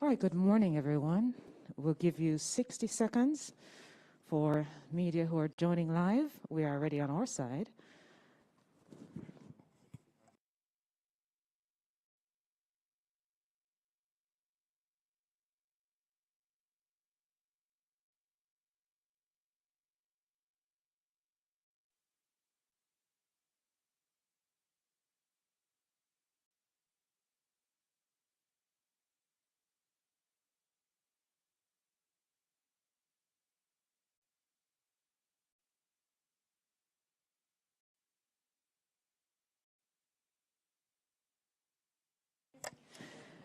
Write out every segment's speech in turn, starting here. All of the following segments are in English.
All right, good morning, everyone. We'll give you 60 seconds for media who are joining live. We are ready on our side.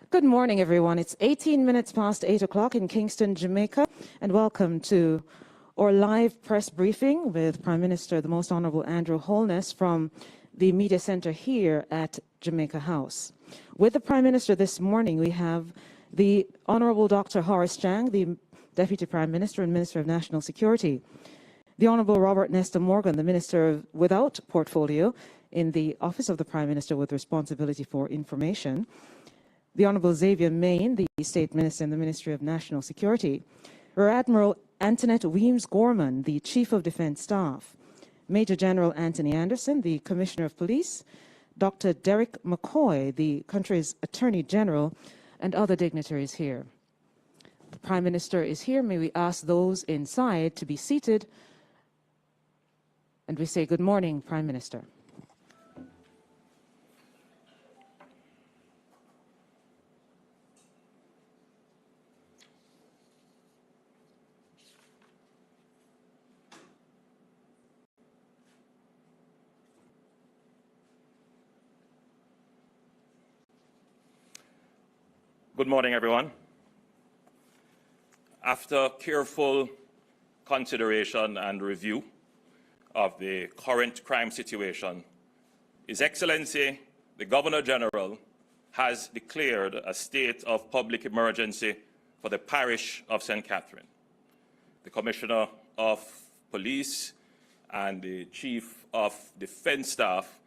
Good morning, everyone. It's 18 minutes past 8 o'clock in Kingston, Jamaica, and welcome to our live press briefing with Prime Minister, the Most Honorable Andrew Holness from the Media Center here at Jamaica House. With the Prime Minister this morning, we have the Honorable Dr. Horace Chang, the Deputy Prime Minister and Minister of National Security, the Honorable Robert Nesta Morgan, the Minister without portfolio in the Office of the Prime Minister with responsibility for information, the Honorable Xavier Main, the State Minister in the Ministry of National Security, Rear Admiral Antoinette Weems-Gorman, the Chief of Defence Staff, Major General Anthony Anderson, the Commissioner of Police, Dr. Derek McCoy, the country's Attorney General, and other dignitaries here. The Prime Minister is here. May we ask those inside to be seated? And we say good morning, Prime Minister. Good morning, everyone. After careful consideration and review of the current crime situation, His Excellency, the Governor-General, has declared a state of public emergency for the parish of St. Catherine. The Commissioner of Police and the Chief of Defence Staff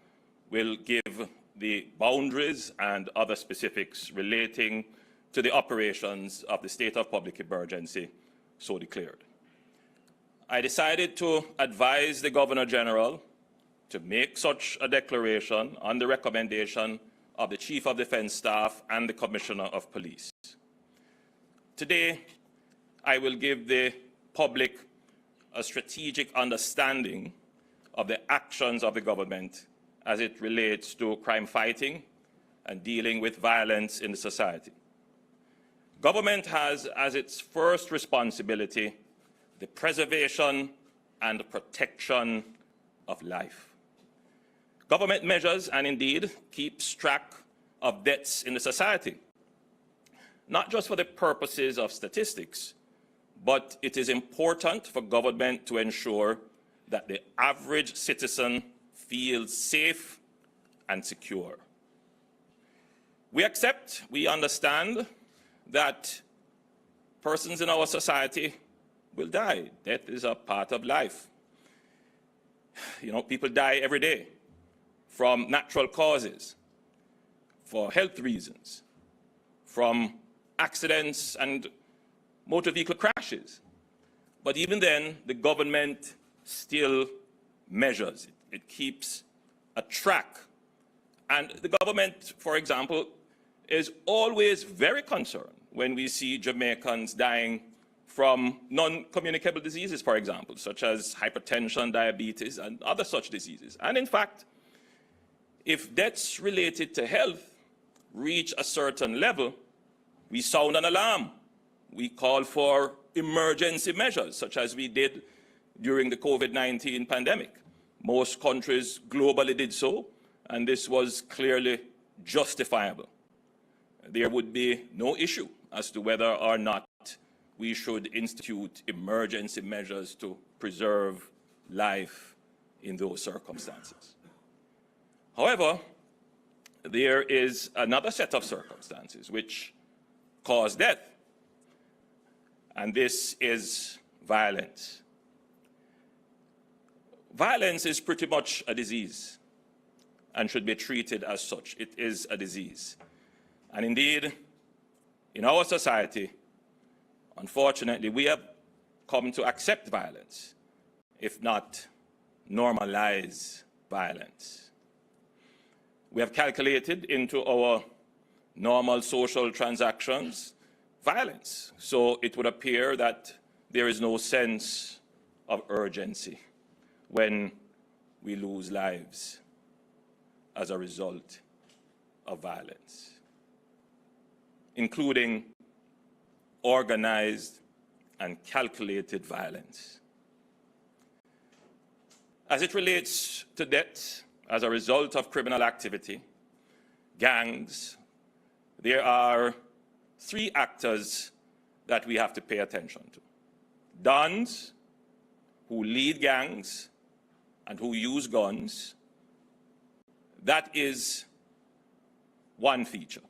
will give the boundaries and other specifics relating to the operations of the state of public emergency so declared. I decided to advise the Governor-General to make such a declaration on the recommendation of the Chief of Defence Staff and the Commissioner of Police. Today, I will give the public a strategic understanding of the actions of the government as it relates to crime fighting and dealing with violence in the society. Government has as its first responsibility the preservation and protection of life. Government measures and indeed keeps track of deaths in the society, not just for the purposes of statistics, but it is important for government to ensure that the average citizen feels safe and secure. We understand that persons in our society will die. Death is a part of life. People die every day from natural causes, for health reasons, from accidents and motor vehicle crashes. But even then, the government still measures it. It keeps a track. And the government, for example, is always very concerned when we see Jamaicans dying from non-communicable diseases, for example, such as hypertension, diabetes, and other such diseases. And in fact, if deaths related to health reach a certain level, we sound an alarm. We call for emergency measures, such as we did during the COVID-19 pandemic. Most countries globally did so, and this was clearly justifiable. There would be no issue as to whether or not we should institute emergency measures to preserve life in those circumstances. However, there is another set of circumstances which cause death, and this is violence. Violence is pretty much a disease and should be treated as such. It is a disease. And indeed, In our society, unfortunately, we have come to accept violence, if not normalize violence. We have calculated into our normal social transactions violence, so it would appear that there is no sense of urgency when we lose lives as a result of violence, including organized and calculated violence. As it relates to deaths as a result of criminal activity, gangs, there are three actors that we have to pay attention to. Dons, who lead gangs and who use guns, that is one feature.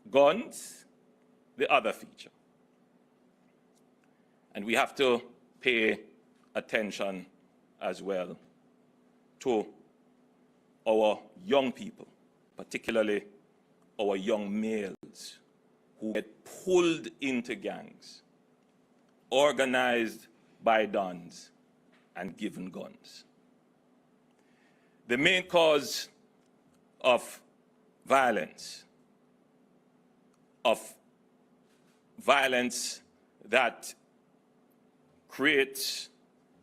Guns, the other feature. And we have to pay attention as well to our young people, particularly our young males who get pulled into gangs, organized by dons and given guns. The main cause of violence that creates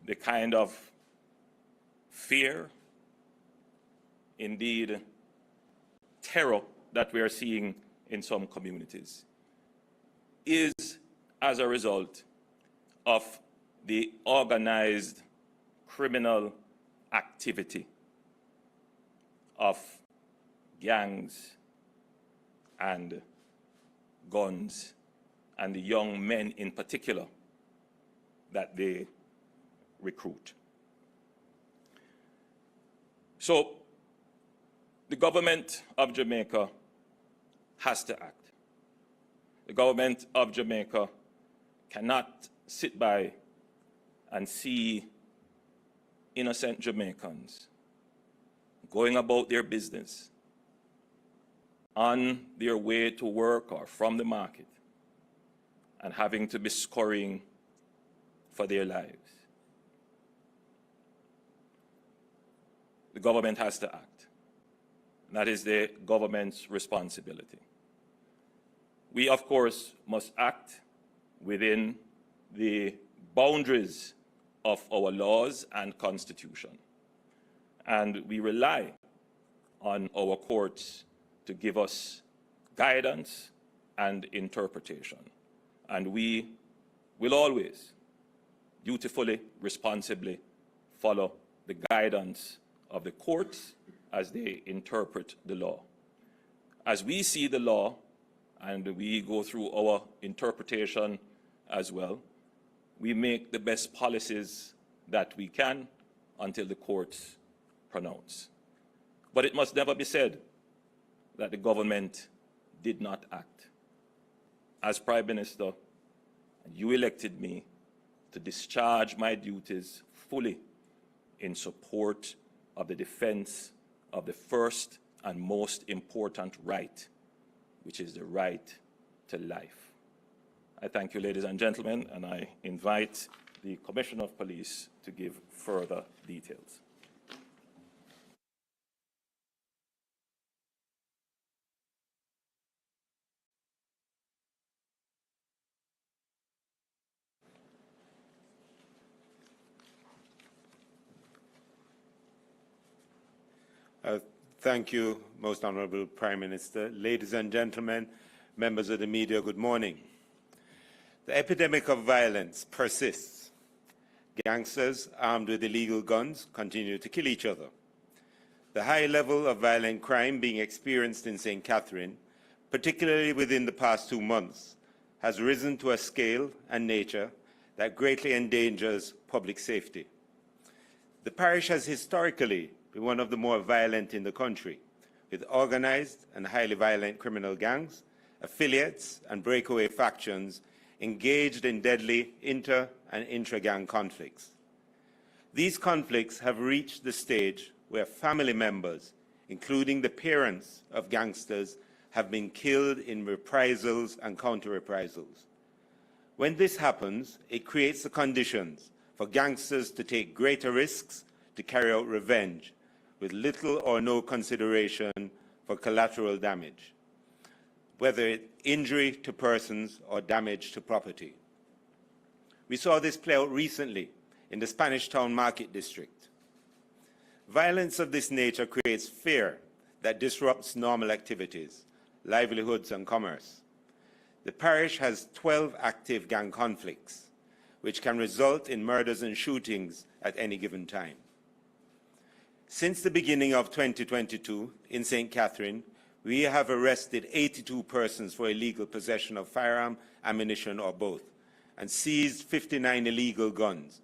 the kind of fear, indeed terror that we are seeing in some communities, is as a result of the organized criminal activity of gangs and guns, and the young men in particular that they recruit. So the government of Jamaica has to act. The government of Jamaica cannot sit by and see innocent Jamaicans going about their business on their way to work or from the market and having to be scurrying for their lives. The government has to act. And that is the government's responsibility. We, of course, must act within the boundaries of our laws and constitution. And we rely on our courts to give us guidance and interpretation. And we will always dutifully, responsibly follow the guidance of the courts as they interpret the law. As we see the law and we go through our interpretation as well, we make the best policies that we can until the courts pronounce. But it must never be said that the government did not act. As Prime Minister, you elected me to discharge my duties fully in support of the defense of the first and most important right, which is the right to life. I thank you, ladies and gentlemen, and I invite the Commissioner of Police to give further details. Thank you, Most Honourable Prime Minister. Ladies and gentlemen, members of the media, good morning. The epidemic of violence persists. Gangsters armed with illegal guns continue to kill each other. The high level of violent crime being experienced in St. Catherine, particularly within the past 2 months, has risen to a scale and nature that greatly endangers public safety. The parish has historically been one of the more violent in the country, with organized and highly violent criminal gangs, affiliates, and breakaway factions engaged in deadly inter- and intra-gang conflicts. These conflicts have reached the stage where family members, including the parents of gangsters, have been killed in reprisals and counter-reprisals. When this happens, it creates the conditions for gangsters to take greater risks to carry out revenge with little or no consideration for collateral damage, whether it's injury to persons or damage to property. We saw this play out recently in the Spanish Town Market District. Violence of this nature creates fear that disrupts normal activities, livelihoods, and commerce. The parish has 12 active gang conflicts, which can result in murders and shootings at any given time. Since the beginning of 2022 in St. Catherine, we have arrested 82 persons for illegal possession of firearm, ammunition, or both, and seized 59 illegal guns,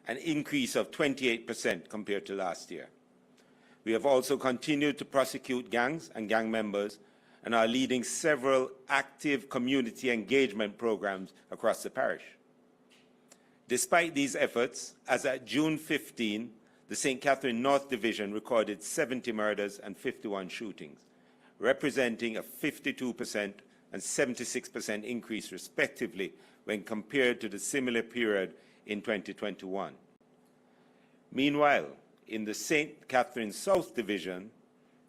an increase of 28% compared to last year. We have also continued to prosecute gangs and gang members and are leading several active community engagement programs across the parish. Despite these efforts, as at June 15, the St. Catherine North Division recorded 70 murders and 51 shootings, representing a 52% and 76% increase respectively when compared to the similar period in 2021. Meanwhile, in the St. Catherine South Division,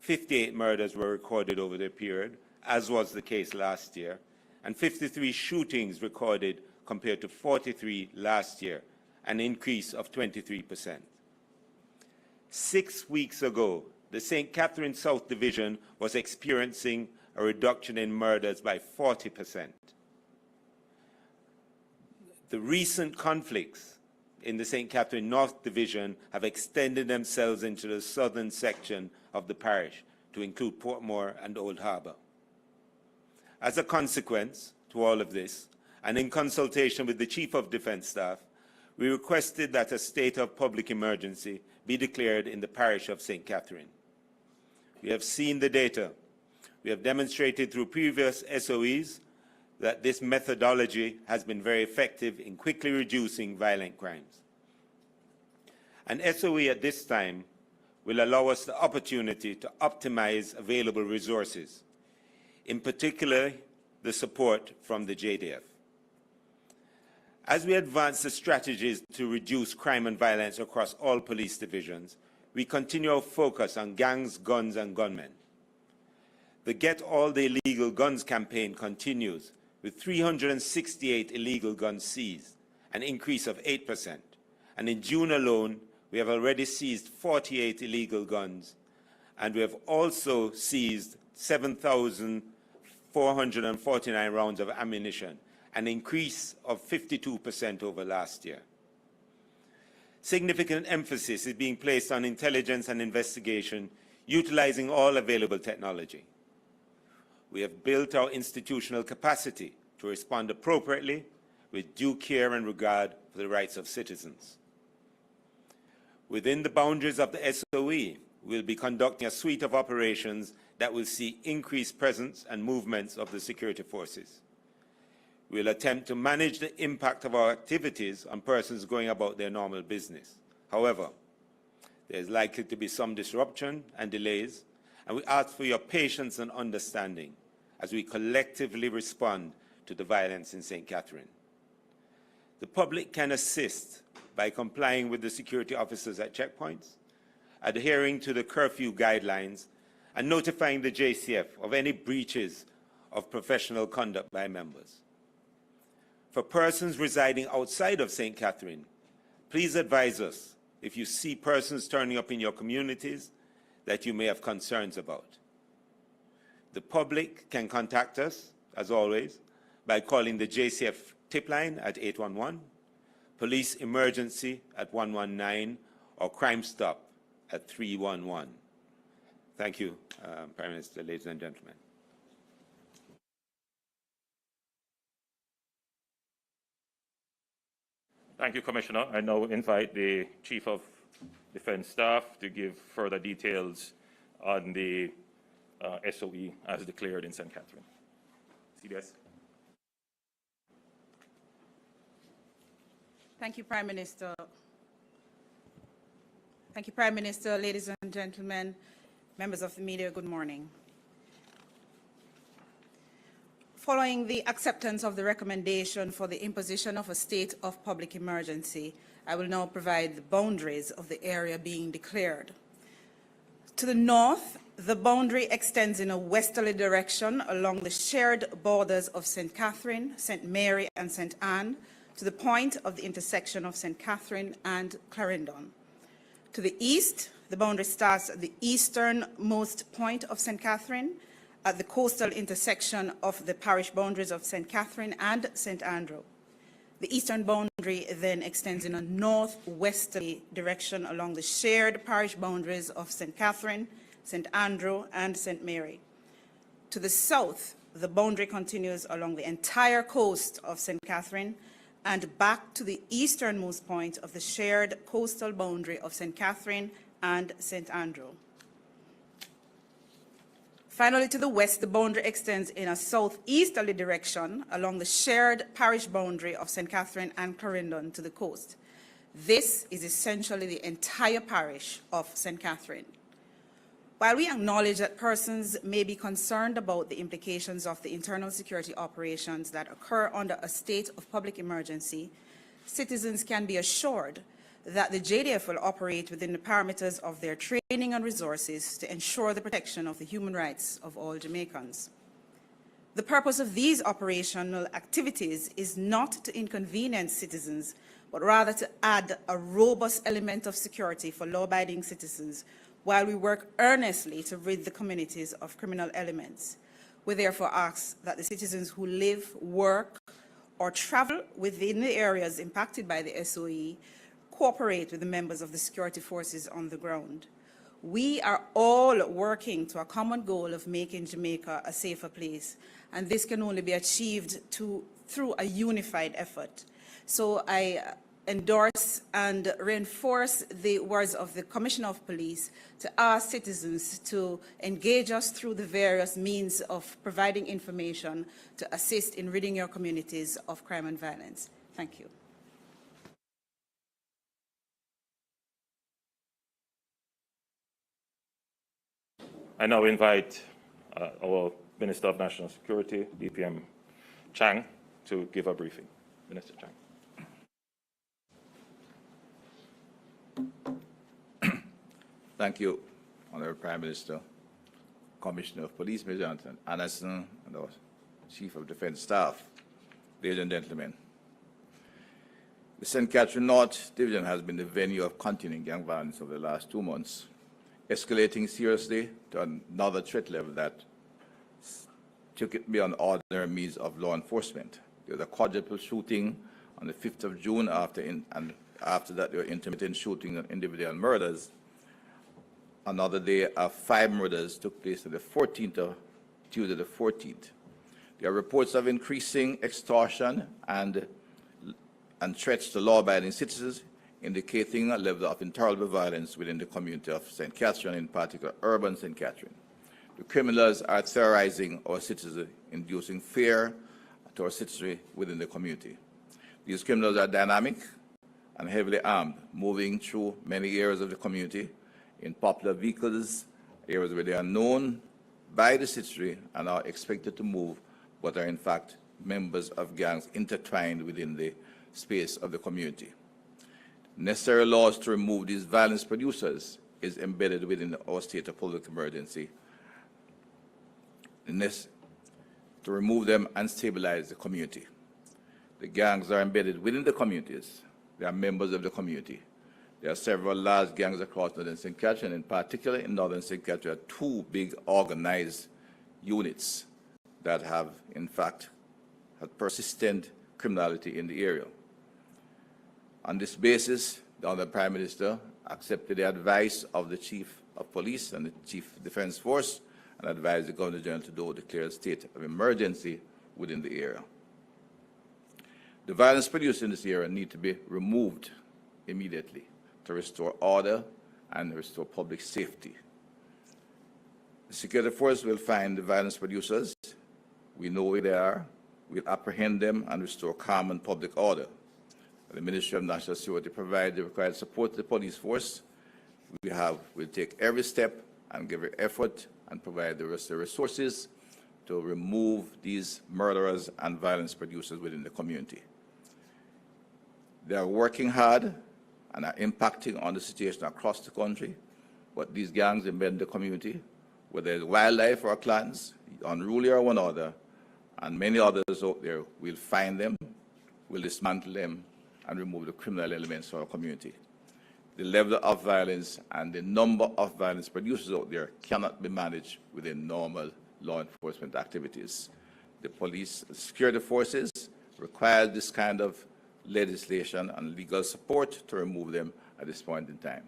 58 murders were recorded over the period, as was the case last year, and 53 shootings recorded compared to 43 last year, an increase of 23%. 6 weeks ago, the St. Catherine South Division was experiencing a reduction in murders by 40%. The recent conflicts in the St. Catherine North Division have extended themselves into the southern section of the parish to include Portmore and Old Harbour. As a consequence to all of this, and in consultation with the Chief of Defence Staff, we requested that a state of public emergency be declared in the parish of St. Catherine. We have seen the data. We have demonstrated through previous SOEs that this methodology has been very effective in quickly reducing violent crimes. An SOE at this time will allow us the opportunity to optimize available resources, in particular the support from the JDF. As we advance the strategies to reduce crime and violence across all police divisions, we continue our focus on gangs, guns, and gunmen. The Get All the Illegal Guns campaign continues, with 368 illegal guns seized, an increase of 8%. And in June alone, we have already seized 48 illegal guns, and we have also seized 7,449 rounds of ammunition, an increase of 52% over last year. Significant emphasis is being placed on intelligence and investigation, utilizing all available technology. We have built our institutional capacity to respond appropriately with due care and regard for the rights of citizens. Within the boundaries of the SOE, we'll be conducting a suite of operations that will see increased presence and movements of the security forces. We'll attempt to manage the impact of our activities on persons going about their normal business. However, there is likely to be some disruption and delays, and we ask for your patience and understanding as we collectively respond to the violence in St. Catherine. The public can assist by complying with the security officers at checkpoints, adhering to the curfew guidelines, and notifying the JCF of any breaches of professional conduct by members. For persons residing outside of St. Catherine, please advise us if you see persons turning up in your communities that you may have concerns about. The public can contact us, as always, by calling the JCF tip line at 811, Police Emergency at 119, or Crime Stop at 311. Thank you, Prime Minister, ladies and gentlemen. Thank you, Commissioner. I now invite the Chief of Defence Staff to give further details on the SOE as declared in St. Catherine. CDS. Thank you, Prime Minister. Thank you, Prime Minister, ladies and gentlemen, members of the media, good morning. Following the acceptance of the recommendation for the imposition of a state of public emergency, I will now provide the boundaries of the area being declared. To the north, the boundary extends in a westerly direction along the shared borders of St. Catherine, St. Mary, and St. Anne to the point of the intersection of St. Catherine and Clarendon. To the east, the boundary starts at the easternmost point of St. Catherine at the coastal intersection of the parish boundaries of St. Catherine and St. Andrew. The eastern boundary then extends in a northwesterly direction along the shared parish boundaries of St. Catherine, St. Andrew, and St. Mary. To the south, the boundary continues along the entire coast of St. Catherine and back to the easternmost point of the shared coastal boundary of St. Catherine and St. Andrew. Finally, to the west, the boundary extends in a southeasterly direction along the shared parish boundary of St. Catherine and Clarendon to the coast. This is essentially the entire parish of St. Catherine. While we acknowledge that persons may be concerned about the implications of the internal security operations that occur under a state of public emergency, citizens can be assured that the JDF will operate within the parameters of their training and resources to ensure the protection of the human rights of all Jamaicans. The purpose of these operational activities is not to inconvenience citizens, but rather to add a robust element of security for law-abiding citizens while we work earnestly to rid the communities of criminal elements. We therefore ask that the citizens who live, work, or travel within the areas impacted by the SOE cooperate with the members of the security forces on the ground. We are all working to a common goal of making Jamaica a safer place, and this can only be achieved through a unified effort. So I endorse and reinforce the words of the Commissioner of Police to ask citizens to engage us through the various means of providing information to assist in ridding your communities of crime and violence. Thank you. I now invite our Minister of National Security, DPM Chang, to give a briefing. Minister Chang. Thank you, Honorable Prime Minister, Commissioner of Police, Major Jonathan Anderson, and our Chief of Defense Staff, ladies and gentlemen. The St. Catherine North Division has been the venue of continuing gang violence over the last 2 months, escalating seriously to another threat level that took it beyond ordinary means of law enforcement. There was a quadruple shooting on the 5th of June, and after that there were intermittent shooting and individual murders. Another day of 5 murders took place on the 14th of Tuesday the 14th. There are reports of increasing extortion and threats to law-abiding citizens, indicating a level of intolerable violence within the community of St. Catherine, in particular urban St. Catherine. The criminals are terrorizing our citizens, inducing fear to our citizenry within the community. These criminals are dynamic and heavily armed, moving through many areas of the community in popular vehicles, areas where they are known by the citizenry and are expected to move, but are in fact members of gangs intertwined within the space of the community. Necessary laws to remove these violence producers is embedded within our state of public emergency. To remove them and stabilize the community. The gangs are embedded within the communities. They are members of the community. There are several large gangs across northern St. Catherine, in particular in northern St. Catherine, there are 2 big organized units that have, in fact, had persistent criminality in the area. On this basis, the Honourable Prime Minister accepted the advice of the Chief of Police and the Chief of Defence Force and advised the Governor General to declare a state of emergency within the area. The violence produced in this area need to be removed immediately to restore order and restore public safety. The security force will find the violence producers. We know where they are. We'll apprehend them and restore calm and public order. The Ministry of National Security provides the required support to the police force. We'll take every step and give every effort and provide the rest of the resources to remove these murderers and violence producers within the community. They are working hard and are impacting on the situation across the country, but these gangs embed the community, whether it's wildlife or clans, unruly or one other, and many others out there. We'll find them, we'll dismantle them, and remove the criminal elements from our community. The level of violence and the number of violence producers out there cannot be managed within normal law enforcement activities. The police, security forces require this kind of legislation and legal support to remove them at this point in time.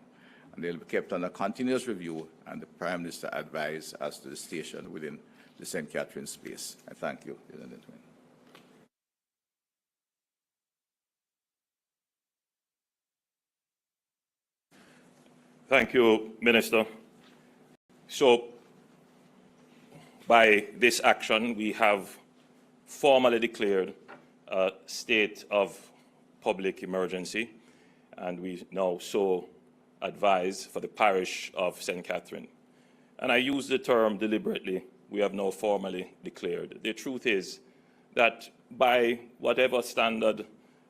And they'll be kept under continuous review, and the Prime Minister advised as to the station within the St. Catherine space. I thank you, ladies and gentlemen. Thank you, Minister. So, by this action, we have formally declared a state of public emergency, and we now so advise for the parish of St. Catherine. And I use the term deliberately. We have now formally declared. The truth is that by whatever standard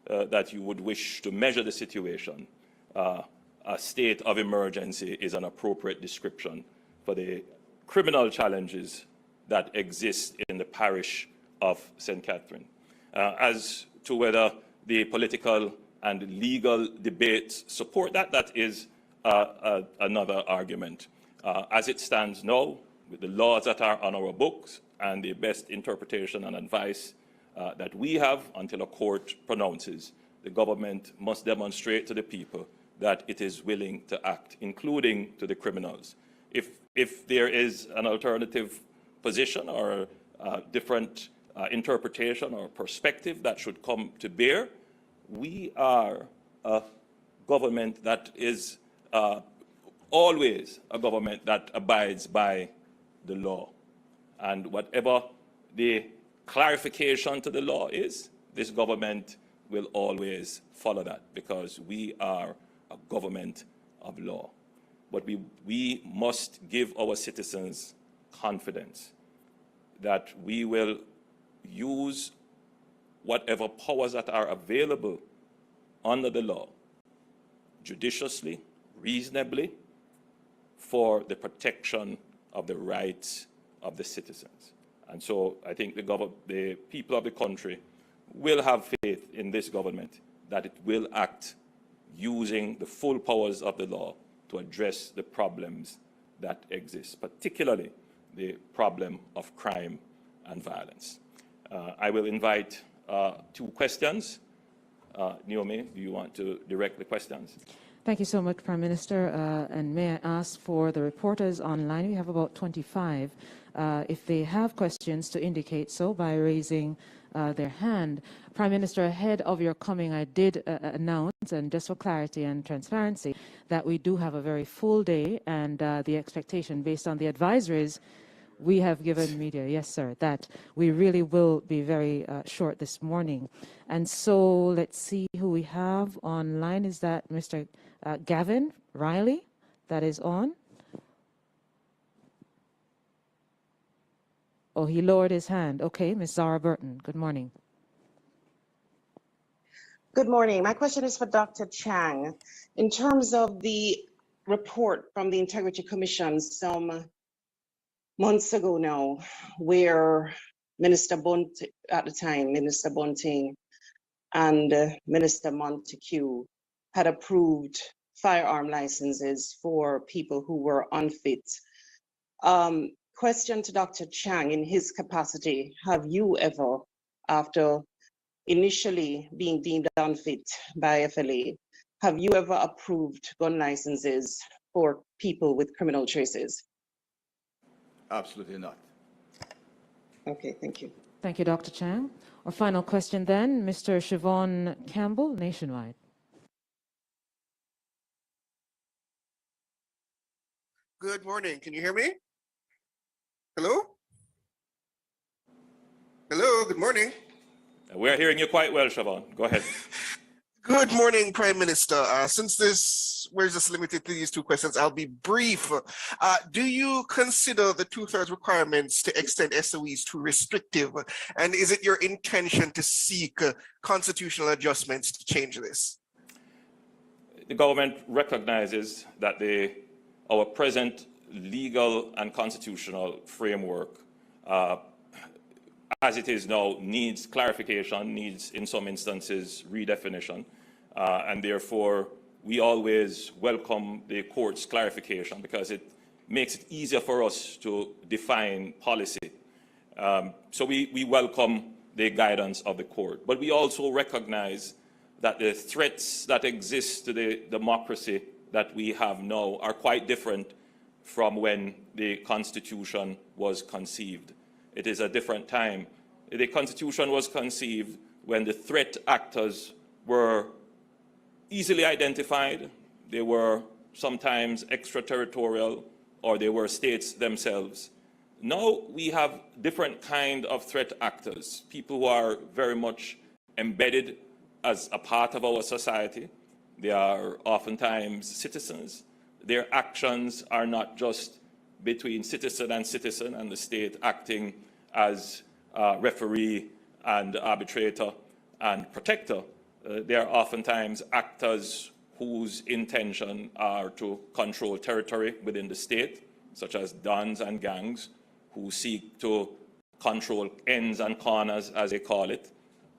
that you would wish to measure the situation, a state of emergency is an appropriate description for the criminal challenges that exist in the parish of St. Catherine. As to whether the political and legal debates support that, that is another argument. As it stands now, with the laws that are on our books and the best interpretation and advice that we have until a court pronounces, the government must demonstrate to the people that it is willing to act, including to the criminals. If there is an alternative position or a different interpretation or perspective that should come to bear, we are a government that is always a government that abides by the law. And whatever the clarification to the law is, this government will always follow that, because we are a government of law. But we must give our citizens confidence that we will use whatever powers that are available under the law judiciously, reasonably, for the protection of the rights of the citizens. And so I think the people of the country will have faith in this government that it will act using the full powers of the law to address the problems that exist, particularly the problem of crime and violence. I will invite 2 questions. Naomi, do you want to direct the questions? Thank you so much, Prime Minister. And may I ask for the reporters online, we have about 25, if they have questions to indicate so by raising their hand. Prime Minister, ahead of your coming, I did announce, and just for clarity and transparency, that we do have a very full day, and the expectation based on the advisories we have given media, yes, sir, that we really will be very short this morning. And so let's see who we have online. Is that Mr. Gavin Riley that is on? Oh, he lowered his hand. Okay, Ms. Zara Burton, good morning. Good morning. My question is for Dr. Chang. In terms of the report from the Integrity Commission some months ago now, where Minister Bunting, at the time, Minister Bunting and Minister Montague had approved firearm licenses for people who were unfit. Question to Dr. Chang, in his capacity, have you ever, after initially being deemed unfit by FLA, have you ever approved gun licenses for people with criminal traces? Absolutely not. Okay, thank you. Thank you, Dr. Chang. Our final question then, Mr. Siobhan Campbell, Nationwide. Good morning. Can you hear me? Hello? Hello, good morning. We're hearing you quite well, Siobhan. Go ahead. Good morning, Prime Minister. Since this we're just limited to these two questions. I'll be brief. Do you consider the 2/3 requirements to extend SOEs too restrictive? And is it your intention to seek constitutional adjustments to change this? The government recognizes that our present legal and constitutional framework, as it is now, needs clarification, needs in some instances redefinition, and therefore we always welcome the court's clarification because it makes it easier for us to define policy. So we welcome the guidance of the court, but we also recognize that the threats that exist to the democracy that we have now are quite different from when the Constitution was conceived. It is a different time. The Constitution was conceived when the threat actors were easily identified. They were sometimes extraterritorial, or they were states themselves. Now we have different kind of threat actors, people who are very much embedded as a part of our society. They are oftentimes citizens. Their actions are not just between citizen and the state acting as referee and arbitrator and protector. They are oftentimes actors whose intention are to control territory within the state, such as dons and gangs, who seek to control ends and corners, as they call it,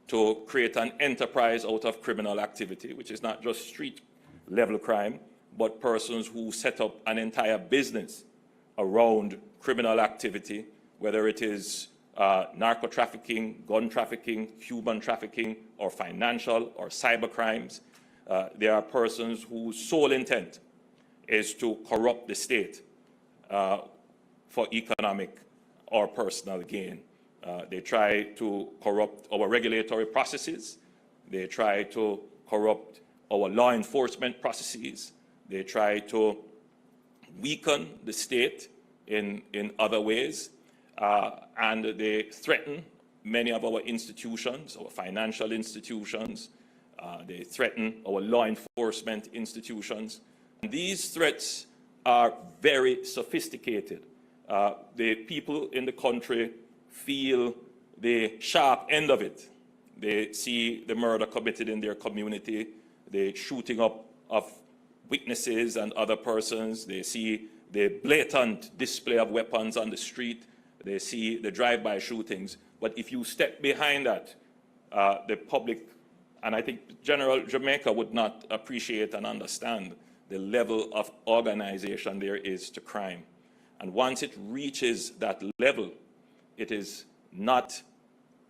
to create an enterprise out of criminal activity, which is not just street-level crime, but persons who set up an entire business around criminal activity, whether it is narco trafficking, gun trafficking, human trafficking, or financial or cyber crimes. There are persons whose sole intent is to corrupt the state for economic or personal gain. They try to corrupt our regulatory processes. They try to corrupt our law enforcement processes. They try to weaken the state in other ways. And they threaten many of our institutions, our financial institutions. They threaten our law enforcement institutions. And these threats are very sophisticated. The people in the country feel the sharp end of it. They see the murder committed in their community, the shooting up of witnesses and other persons. They see the blatant display of weapons on the street. They see the drive-by shootings. But if you step behind that, the public, and I think General Jamaica would not appreciate and understand the level of organization there is to crime. And once it reaches that level, it is not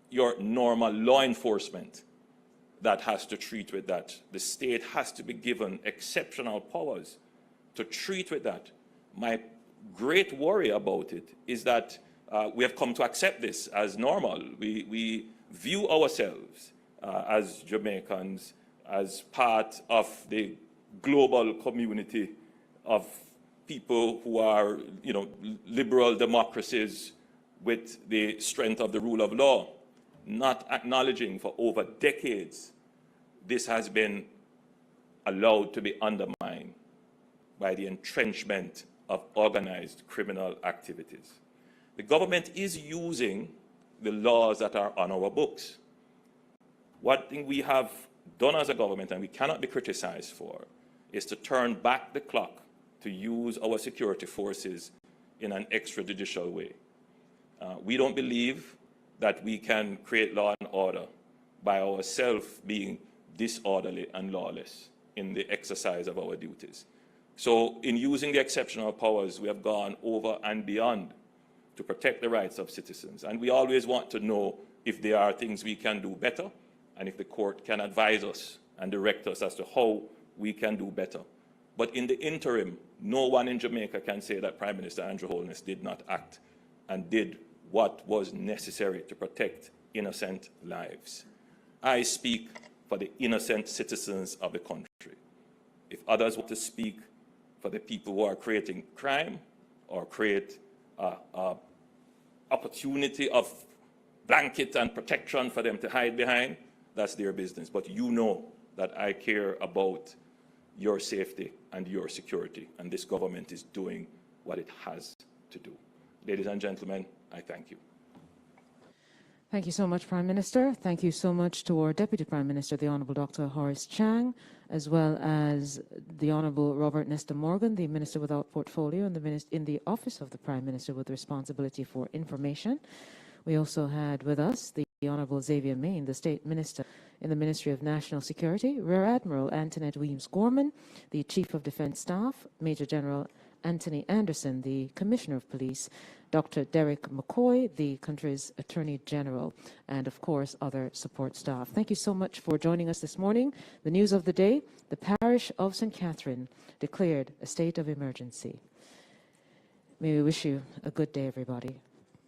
your normal law enforcement that has to treat with that. The state has to be given exceptional powers to treat with that. My great worry about it is that we have come to accept this as normal. We view ourselves as Jamaicans as part of the global community of people who are, liberal democracies with the strength of the rule of law, not acknowledging for over decades this has been allowed to be undermined by the entrenchment of organized criminal activities. The government is using the laws that are on our books. One thing we have done as a government, and we cannot be criticized for, is to turn back the clock to use our security forces in an extrajudicial way. We don't believe that we can create law and order by ourselves being disorderly and lawless in the exercise of our duties. So in using the exceptional powers, we have gone over and beyond to protect the rights of citizens. And we always want to know if there are things we can do better, and if the court can advise us and direct us as to how we can do better. But in the interim, no one in Jamaica can say that Prime Minister Andrew Holness did not act and did what was necessary to protect innocent lives. I speak for the innocent citizens of the country. If others want to speak for the people who are creating crime or create opportunity of blanket and protection for them to hide behind, that's their business. But you know that I care about your safety and your security, and this government is doing what it has to do. Ladies and gentlemen, I thank you. Thank you so much, Prime Minister. Thank you so much to our Deputy Prime Minister, the Honourable Dr. Horace Chang, as well as the Honourable Robert Nesta Morgan, the Minister without Portfolio in the Office of the Prime Minister with responsibility for information. We also had with us the Honourable Xavier Main, the State Minister in the Ministry of National Security, Rear Admiral Antoinette Weems-Gorman, the Chief of Defence Staff, Major General Anthony Anderson, the Commissioner of Police, Dr. Derek McCoy, the country's Attorney General, and of course other support staff. Thank you so much for joining us this morning. The news of the day: the parish of St. Catherine declared a state of emergency. May we wish you a good day, everybody.